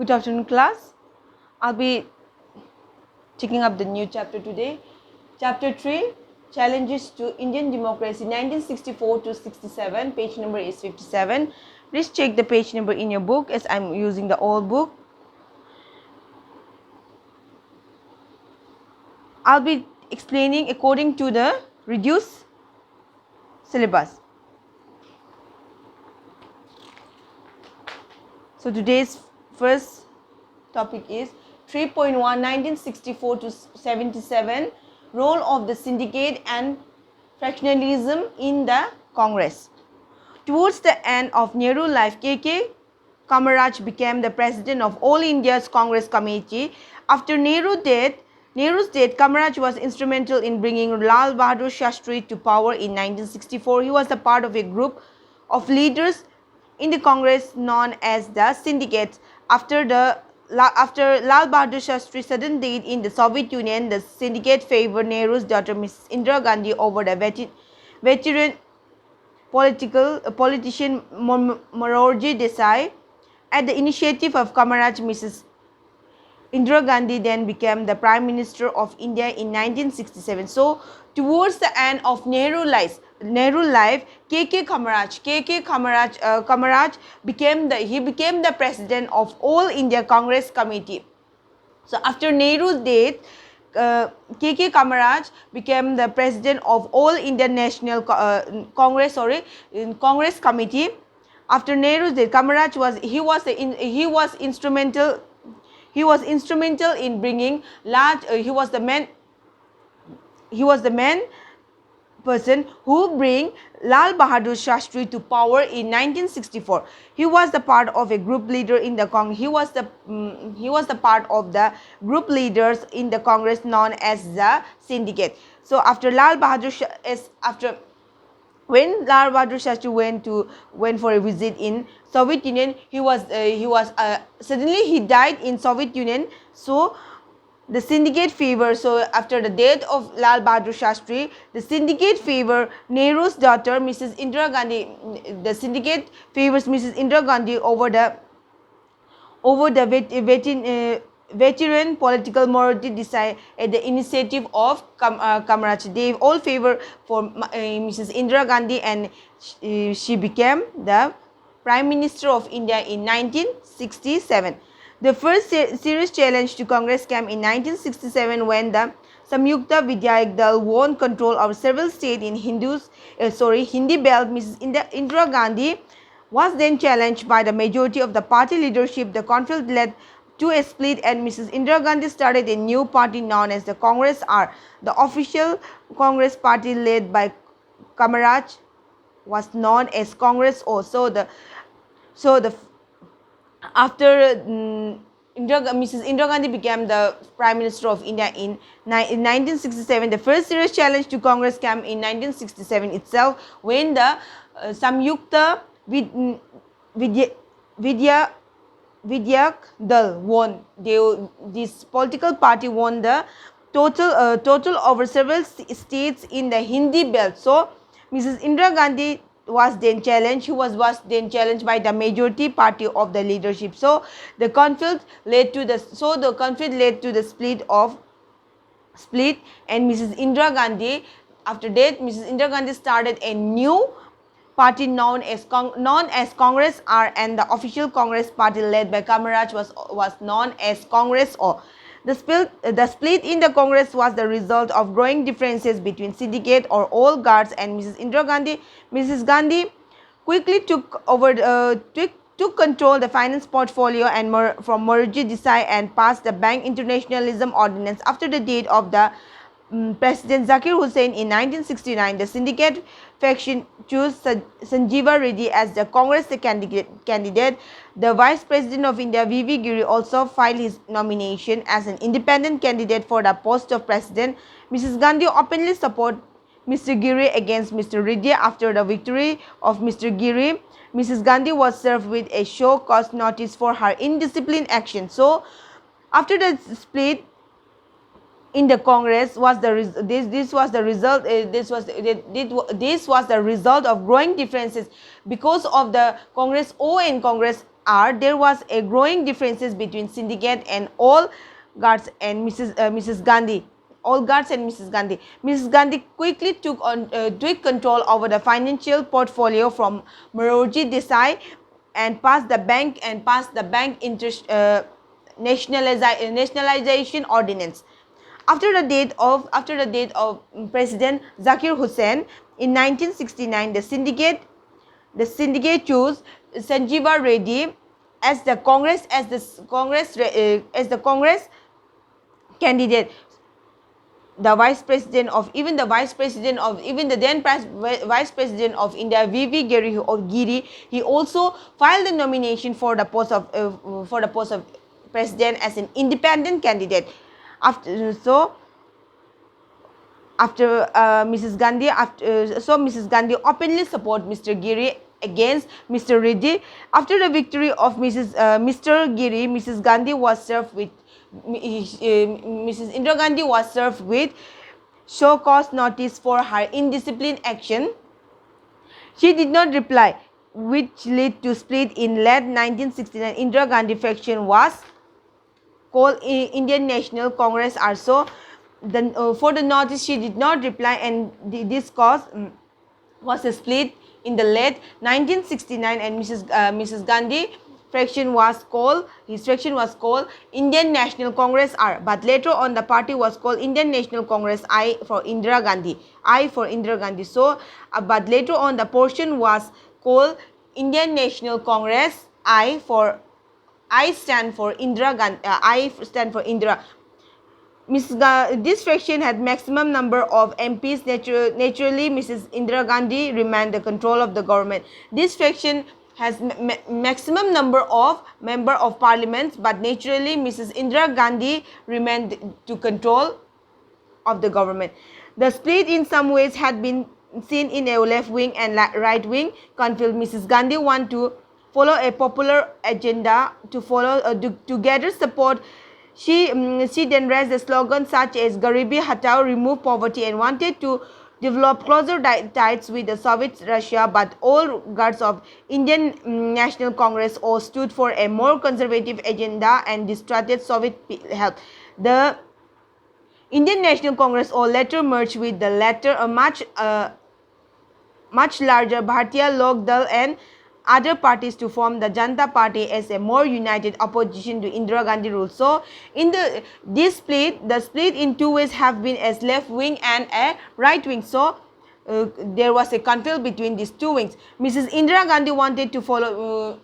Good afternoon, class. I'll be taking up the new chapter today. Chapter 3, Challenges to Indian Democracy, 1964 to 67. Page number is 57. Please check the page number in your book as I'm using the old book. I'll be explaining according to the reduced syllabus. So today's first topic is 3.1 1964 to 77, role of the syndicate and fractionalism in the Congress. Towards the end of Nehru life, K.K. Kamaraj became the president of All India's Congress Committee. After Nehru's death, Kamaraj was instrumental in bringing Lal Bahadur Shastri to power in 1964. He was a part of a group of leaders in the Congress known as the Syndicates. After Lal Bahadur Shastri's sudden death in the Soviet Union, the syndicate favored Nehru's daughter Mrs. Indira Gandhi over the veteran politician Morarji Desai. At the initiative of Kamaraj, Mrs. Indira Gandhi then became the Prime Minister of India in 1967. So, towards the end of Nehru life, K.K. Kamaraj became the president of All India Congress Committee. So, after Nehru's death, K.K. Kamaraj became the president of All India National Congress Committee. After Nehru's death, Kamaraj was instrumental in bringing large. He was the man person who bring Lal Bahadur Shastri to power in 1964. He was the part of a group leader in the Congress. He was the part of the group leaders in the Congress known as the Syndicate. So after when Lal Bahadur Shastri went for a visit in Soviet Union, suddenly he died in Soviet Union. So the syndicate favor. So after the death of Lal Bahadur Shastri, the syndicate favor Nehru's daughter Mrs. Indira Gandhi. The syndicate favors Mrs. Indira Gandhi over the veteran political Morarji Desai at the initiative of Kamaraj. They all favor for Mrs. Indira Gandhi, and she became the Prime Minister of India in 1967. The first serious challenge to Congress came in 1967 when the Samyukta Vidyayak Dal won control of several states in Hindi belt. Mrs. Indira Gandhi was then challenged by the majority of the party leadership. The conflict led to a split, and Mrs. Indira Gandhi started a new party known as the Congress R. The official Congress party led by Kamaraj was known as Congress O. After Mrs. Indira Gandhi became the Prime Minister of India in 1967, the first serious challenge to Congress came in 1967 itself when the Samyukta Vidyak Dal won. This political party won the total over several states in the Hindi belt. So Mrs. Indira Gandhi was then challenged. He was then challenged by the majority party of the leadership. So the conflict led to the split, and Mrs. Indira Gandhi, after that, Mrs. Indira Gandhi started a new party known as Congress R, and the official Congress party led by Kamaraj was known as Congress O. The split in the Congress was the result of growing differences between syndicate or old guards and Mrs. Indira Gandhi. Mrs. Gandhi quickly took control the finance portfolio from Morarji Desai and passed the Bank Internationalism Ordinance. After the death of the President Zakir Hussain in 1969, the syndicate faction chose Sanjeeva Reddy as the Congress candidate. The Vice President of India, V.V. Giri, also filed his nomination as an independent candidate for the post of President. Mrs. Gandhi openly supported Mr. Giri against Mr. Reddy. After the victory of Mr. Giri, Mrs. Gandhi was served with a show cause notice for her indisciplined action. So, after the split in the Congress this was the result of growing differences because of the Congress O and Congress are there was a growing differences between syndicate and all guards and Mrs. Gandhi. All guards and Mrs. Gandhi. Mrs. Gandhi quickly took control over the financial portfolio from Morarji Desai and passed the bank nationalization ordinance. After the death of President Zakir Hussain in 1969, the syndicate chose Sanjeeva Reddy as the Congress candidate. The vice president of the then vice president of India, V.V. Giri, he also filed the nomination for the post of president as an independent candidate. Mrs. Gandhi openly support Mr. Giri against Mr. Reddy. After the victory of Mr. Giri, Mrs. Indira Gandhi was served with show cause notice for her indisciplined action. She did not reply, which led to split in late 1969. Indira Gandhi faction was called Indian National Congress also. For the notice she did not reply, and this cause was a split in the late 1969, and Mrs. Gandhi faction was called Indian National Congress R, but later on the party was called Indian National Congress I for Indira Gandhi. So but later on the portion was called Indian National Congress I stand for Indira Gandhi. This faction had maximum number of MPs. Naturally, Mrs. Indira Gandhi remained the control of the government. This faction has maximum number of member of parliaments, but naturally Mrs. Indira Gandhi remained to control of the government. The split in some ways had been seen in a left wing and right wing conflict. Mrs. Gandhi wanted to follow a popular agenda to gather support. She then raised the slogan such as Garibi Hatao, remove poverty, and wanted to develop closer ties with the Soviet Russia, but all guards of Indian National Congress all stood for a more conservative agenda and distrusted Soviet help. The Indian National Congress all later merged with the latter a much larger Bharatiya Lok Dal and other parties to form the Janata Party as a more united opposition to Indira Gandhi rule. So, in the split in two ways have been as left wing and a right wing. So, there was a conflict between these two wings. Mrs. Indira Gandhi wanted to follow.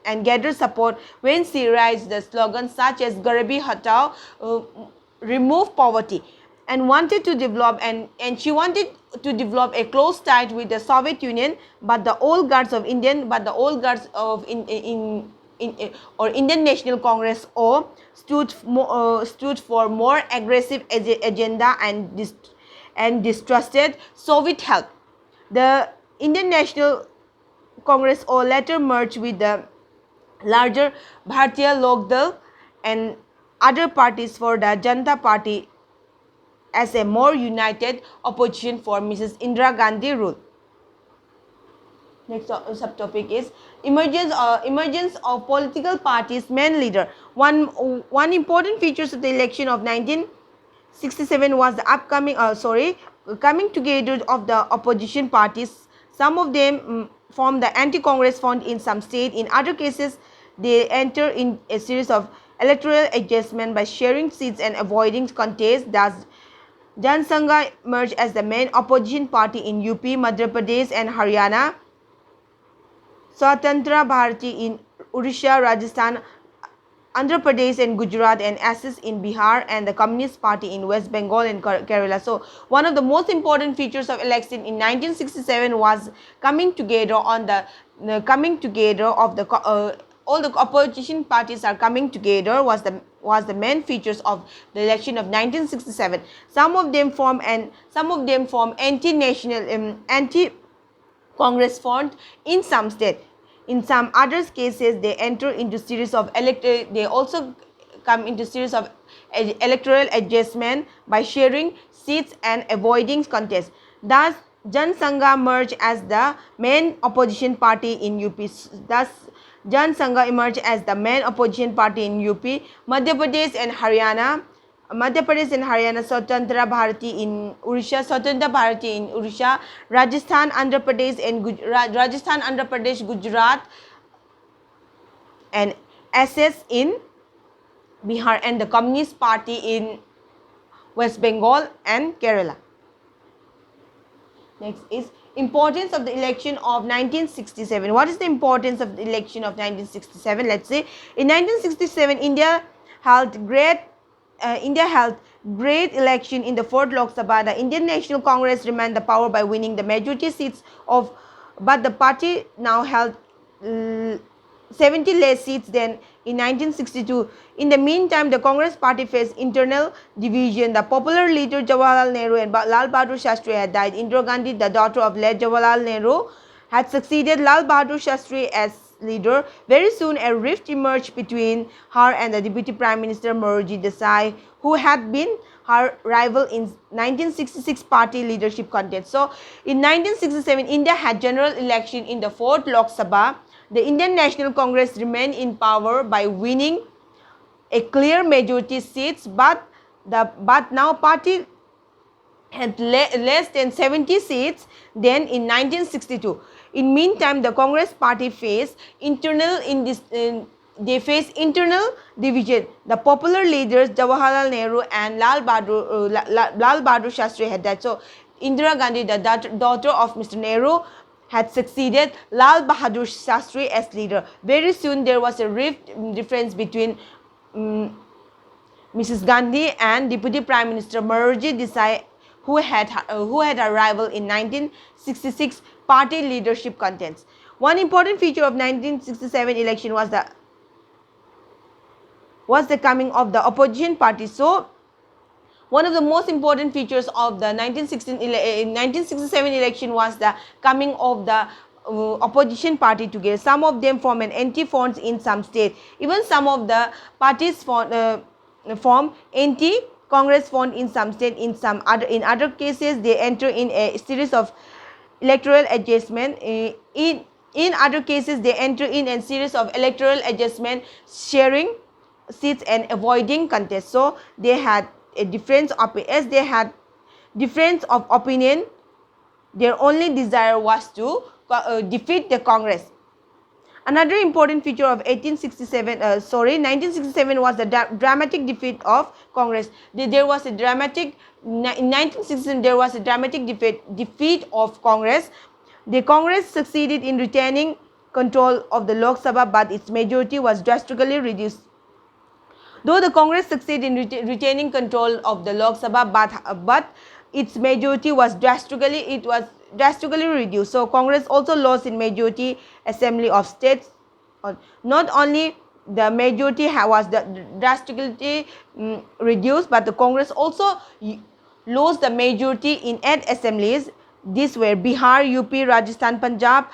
And gather support when she raised the slogan such as Garibi Hatao, remove poverty, and wanted to develop she wanted to develop a close tie with the Soviet Union, but the old guards of Indian National Congress stood for more aggressive agenda and distrusted Soviet help. The Indian National Congress later merged with the larger Bharatiya Lok Dal and other parties for the Janata Party as a more united opposition for Mrs. Indira Gandhi rule. Next subtopic is emergence of political parties' main leader. One important features of the election of 1967 was the coming together of the opposition parties. Some of them formed the anti-Congress front in some states. In other cases, they enter in a series of electoral adjustment by sharing seats and avoiding contests. Thus, Jan Sangha emerged as the main opposition party in UP, Madhya Pradesh and Haryana, Swatantra Bharati in Odisha, Rajasthan, Andhra Pradesh and Gujarat, and ASIS in Bihar, and the Communist Party in West Bengal and Kerala. So, one of the most important features of election in 1967 was coming together of the all the opposition parties are coming together was the main features of the election of 1967. Some of them form anti-national anti-Congress front in some states. In some other cases, they enter into series of electoral adjustment by sharing seats and avoiding contests. Thus, Jan Sangha emerged as the main opposition party in UP. Thus, Jan Sangha emerged as the main opposition party in UP, Madhya Pradesh and Haryana. Madhya Pradesh and Haryana, Swatantra Bharati in Odisha, Swatantra Bharati in Odisha, Rajasthan, Andhra Pradesh and Rajasthan, Andhra Pradesh, Gujarat, and SS in Bihar, and the Communist Party in West Bengal and Kerala. Next is importance of the election of 1967. What is the importance of the election of 1967? Let's say in 1967, India held great election in the 4th Lok Sabha. The Indian National Congress remained the power by winning the majority seats of, but the party now held 70 less seats than in 1962. In the meantime, the Congress party faced internal division. The popular leader Jawaharlal Nehru and Lal Bahadur Shastri had died. Indira Gandhi, the daughter of late Jawaharlal Nehru, had succeeded Lal Bahadur Shastri as leader. Very soon, a rift emerged between her and the Deputy Prime Minister Morarji Desai, who had been her rival in 1966 party leadership contest. So, in 1967, India had general election in the 4th Lok Sabha. The Indian National Congress remained in power by winning a clear majority seats, but now party had less than 70 seats than in 1962. In meantime, the Congress party faced internal division. The popular leaders Jawaharlal Nehru and Lal Bahadur Shastri had died. So, Indira Gandhi, the daughter of Mr. Nehru, had succeeded Lal Bahadur Shastri as leader. Very soon there was a difference between Mrs. Gandhi and Deputy Prime Minister Morarji Desai, who had a rival in 1966 party leadership contests. One important feature of 1967 election was the coming of the opposition party. So, one of the most important features of the 1967 election was the coming of the opposition party together. Some of them form an anti-front in some states. Even some of the parties form anti-Congress front in some states. In other cases, they enter in a series of electoral adjustment. In other cases, they enter in a series of electoral adjustment, sharing seats and avoiding contests. So they had a difference of opinion. Their only desire was to defeat the Congress. Another important feature of 1967 was the dramatic defeat of Congress. In 1967 there was a dramatic defeat of Congress. The Congress succeeded in retaining control of the Lok Sabha, but its majority was drastically reduced. Though the Congress succeeded in retaining control of the Lok Sabha, but its majority was drastically reduced. So Congress also lost in majority assembly of states. Not only the majority was drastically reduced, but the Congress also lost the majority in 8 assemblies. These were Bihar, UP, Rajasthan, Punjab,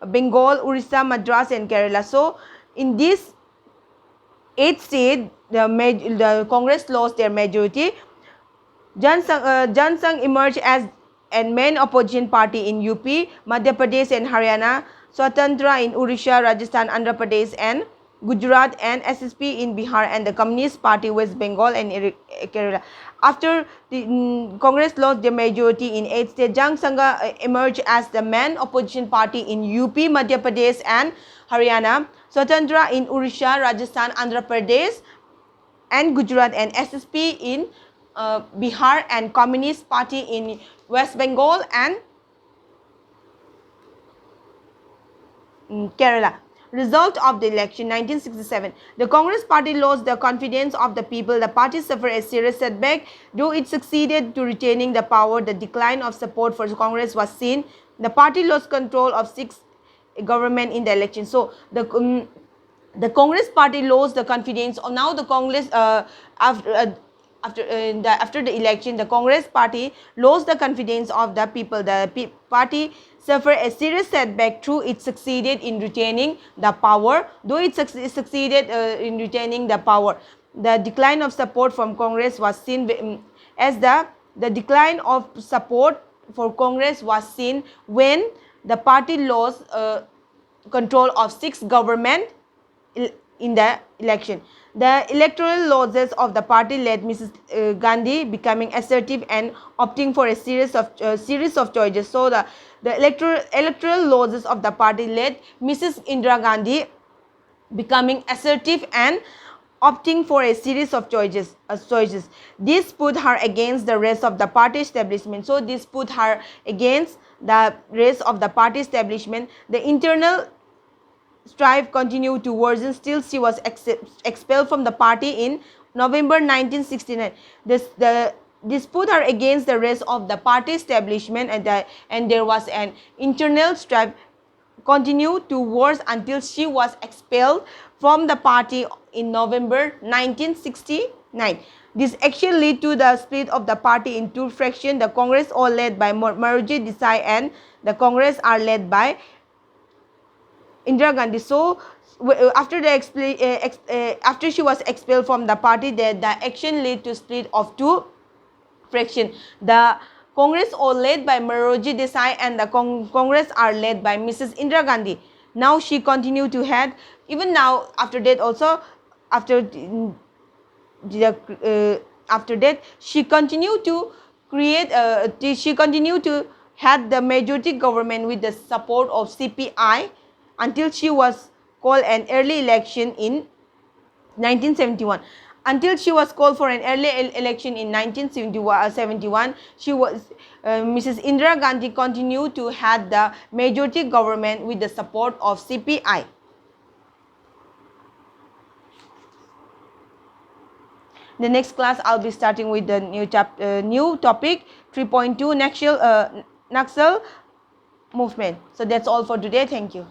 Bengal, Orissa, Madras and Kerala. So in these 8 states, the Congress lost their majority. Jan Sangh emerged as a main opposition party in UP, Madhya Pradesh and Haryana, Swatantra in Odisha, Rajasthan, Andhra Pradesh and Gujarat, and SSP in Bihar, and the Communist Party West Bengal and Kerala. After the Congress lost their majority in 8 states, Jan Sangha emerged as the main opposition party in UP, Madhya Pradesh and Haryana, Swatantra in Odisha, Rajasthan, Andhra Pradesh and Gujarat, and SSP in Bihar, and Communist Party in West Bengal and Kerala. Result of the election 1967. The Congress party lost the confidence of the people. The party suffered a serious setback. Though it succeeded to retaining the power, the decline of support for Congress was seen. The party lost control of 6 government in the election. So the Congress party lost the confidence. Now the Congress after the election, the Congress party lost the confidence of the people. The party suffered a serious setback through it succeeded in retaining the power. Though it succeeded in retaining the power, the decline of support from Congress was seen as the decline of support for Congress was seen when the party lost control of 6 government in the election. The electoral losses of the party led Mrs. Gandhi becoming assertive and opting for a series of choices. So the electoral losses of the party led Mrs. Indira Gandhi becoming assertive and opting for a series of choices. This put her against the rest of the party establishment. So this put her against the rest of the party establishment. The internal strife continued to worsen. Still, she was expelled from the party in November 1969. This put her against the rest of the party establishment, and there was an internal strife continued to worsen until she was expelled from the party in November 1969. This action led to the split of the party in 2 fractions. The Congress all led by Moraji Desai and the Congress are led by Indira Gandhi. So after after she was expelled from the party, the action led to split of 2 fractions. The Congress all led by Moraji Desai and the Congress are led by Mrs. Indira Gandhi. Now she continued to head, even now after that also, after that she continued to head the majority government with the support of CPI until she was called an early election in 1971. Until she was called for an early election in 1971, Mrs. Indira Gandhi continued to head the majority government with the support of CPI. The next class I'll be starting with the new topic 3.2 Naxal movement. So that's all for today. Thank you.